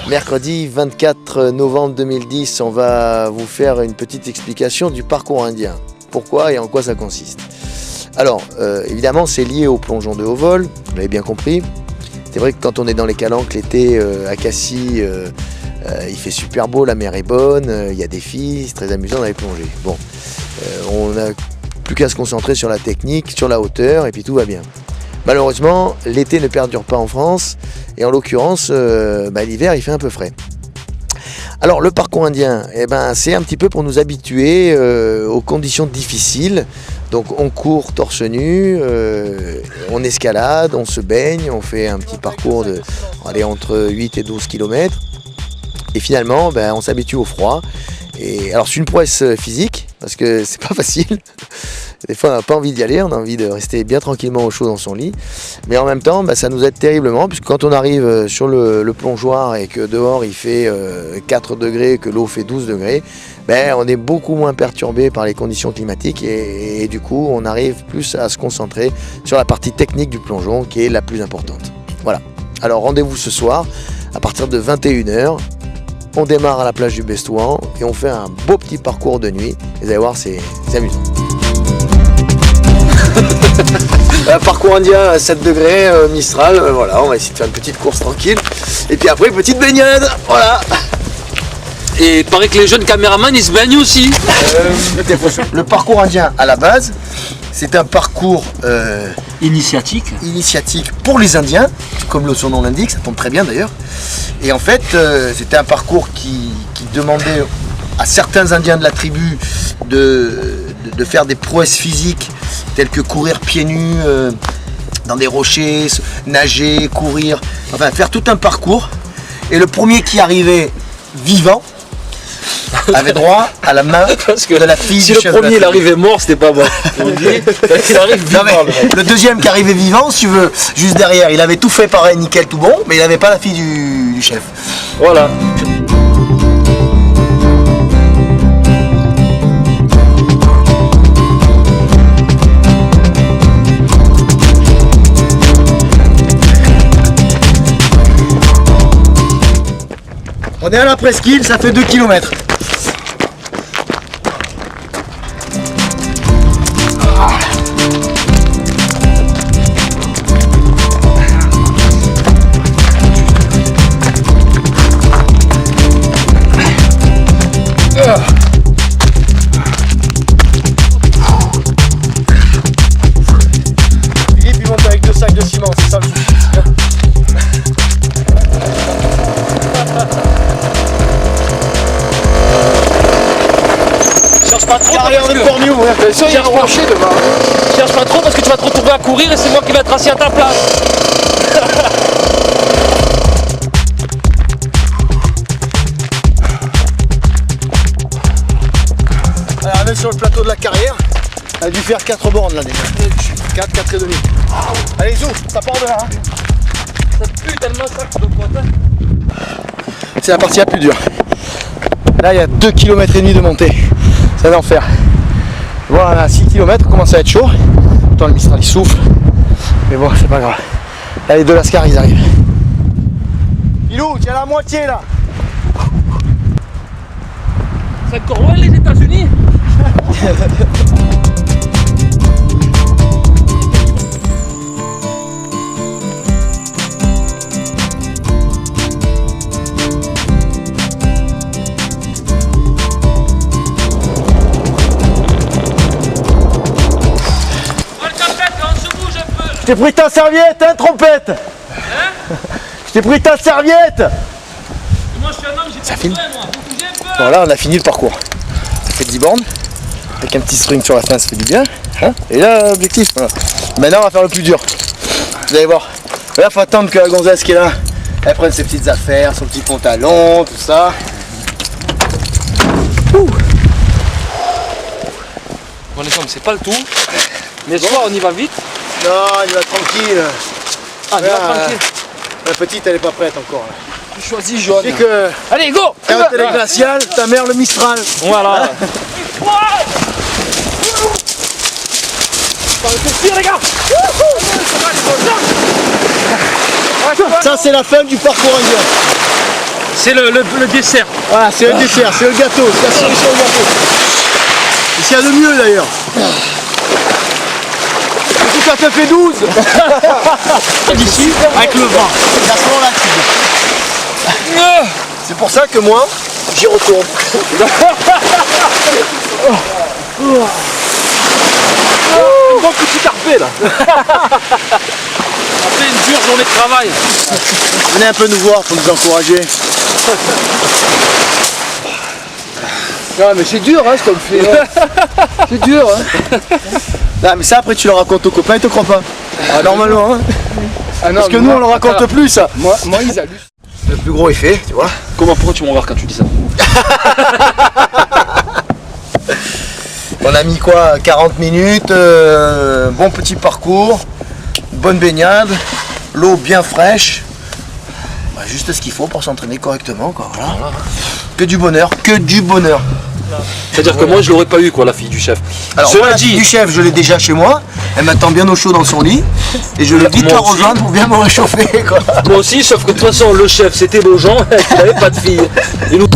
Mercredi 24 novembre 2010, on va vous faire une petite explication du parcours indien. Pourquoi et en quoi ça consiste. Alors, évidemment, c'est lié au plongeon de haut vol, vous l'avez bien compris. C'est vrai que quand on est dans les calanques l'été à Cassis, il fait super beau, la mer est bonne, il y a des filles, c'est très amusant d'aller plonger. Bon, on n'a plus qu'à se concentrer sur la technique, sur la hauteur, et puis tout va bien. Malheureusement, l'été ne perdure pas en France, et en l'occurrence, l'hiver il fait un peu frais. Alors le parcours indien, c'est un petit peu pour nous habituer aux conditions difficiles. Donc on court torse nu, on escalade, on se baigne, on fait un petit parcours de entre 8 et 12 km. Et finalement, on s'habitue au froid. Et alors c'est une prouesse physique, parce que c'est pas facile. Des fois on n'a pas envie d'y aller, on a envie de rester bien tranquillement au chaud dans son lit. Mais en même temps, ça nous aide terriblement, puisque quand on arrive sur le plongeoir et que dehors il fait 4 degrés, que l'eau fait 12 degrés, on est beaucoup moins perturbé par les conditions climatiques et du coup on arrive plus à se concentrer sur la partie technique du plongeon qui est la plus importante. Voilà, alors rendez-vous ce soir à partir de 21 h. On démarre à la plage du Bestouan et on fait un beau petit parcours de nuit. Vous allez voir, c'est amusant. Parcours indien à 7 degrés, Mistral, voilà, on va essayer de faire une petite course tranquille. Et puis après, petite baignade, voilà. Et il paraît que les jeunes caméramans, ils se baignent aussi. Le parcours indien, à la base, c'est un parcours initiatique pour les Indiens, comme son nom l'indique, ça tombe très bien d'ailleurs. Et en fait, c'était un parcours qui demandait à certains Indiens de la tribu de faire des prouesses physiques, telles que courir pieds nus dans des rochers, nager, courir, enfin faire tout un parcours. Et le premier qui arrivait vivant avait droit à la main de la fille du chef. Si le premier il arrivait mort, c'était pas bon. Il arrive vivant. Le deuxième qui arrivait vivant, si tu veux, juste derrière, il avait tout fait pareil, nickel, tout bon, mais il n'avait pas la fille du chef. Voilà. On est à la presqu'île, ça fait 2 km. Philippe, il monte avec 2 sacs de ciment, c'est ça le souci. Cherche pas trop. Cherche pas trop parce que tu vas te retrouver à courir et c'est moi qui vais être assis à ta place. Alors, on est sur le plateau de la carrière. On a dû faire 4 bornes là déjà. 4 et demi. Allez, zou, ça part de là. Hein. Ça pue tellement ça de pointe. C'est la partie la plus dure. Là, il y a 2 km et demi de montée. C'est l'enfer. Voilà, 6 km, commence à être chaud. Pourtant, le Mistral il souffle. Mais bon, c'est pas grave. Là, les deux Lascars, ils arrivent. Ilou, tu es à la moitié là. C'est encore loin les États-Unis. Je t'ai pris ta serviette, hein, trompette. Hein? Je t'ai pris ta serviette. Moi je suis un homme, j'ai pas besoin, moi. Vous bougez un peu. Bon, là, on a fini le parcours. Ça fait 10 bornes. Avec un petit string sur la fin, ça fait du bien. Hein, et là, l'objectif, voilà. Maintenant, on va faire le plus dur. Vous allez voir. Là, il faut attendre que la gonzesse qui est là, elle prenne ses petites affaires, son petit pantalon, tout ça. Ouh. Bon, les hommes, c'est pas le tout. Mais ce soir, on y va vite. Non, il va tranquille. Ah, il va tranquille. La petite, elle est pas prête encore. Là. Tu choisis jaune. Tu sais que. Allez, go! Un téléglacial, ta mère le Mistral. Voilà. Les gars. Ça, c'est la fin du parcours indien. C'est le dessert. Voilà, c'est le dessert, c'est le gâteau, c'est la solution au gâteau. Et s'il y a de mieux d'ailleurs. Tout ça te fait 12. D'ici, avec le vent. Garçon là. C'est pour ça que moi, j'y retourne. Bon petit carpé là. Après une dure journée de travail. Venez un peu nous voir pour nous encourager. Non mais c'est dur hein ce qu'on fait. Hein. C'est dur hein. Non mais ça après tu le racontes aux copains, ils te croient pas. Ah, normalement hein. Ah, non, parce que nous on le raconte plus ça. Moi ils hallucinent. Le plus gros effet, tu vois. Comment, pourquoi tu m'embarques quand tu dis ça? On a mis quoi, 40 minutes, bon petit parcours, bonne baignade, l'eau bien fraîche, bah, juste ce qu'il faut pour s'entraîner correctement quoi, voilà. Que du bonheur, que du bonheur. C'est-à-dire que moi je l'aurais pas eu quoi, la fille du chef. Alors Cela moi, la dit, fille du chef, je l'ai déjà chez moi, elle m'attend bien au chaud dans son lit, et je vais vite la rejoindre pour bien me réchauffer quoi. moi aussi, sauf que de toute façon le chef c'était Beaujean, il n'avait pas de fille. Et nous...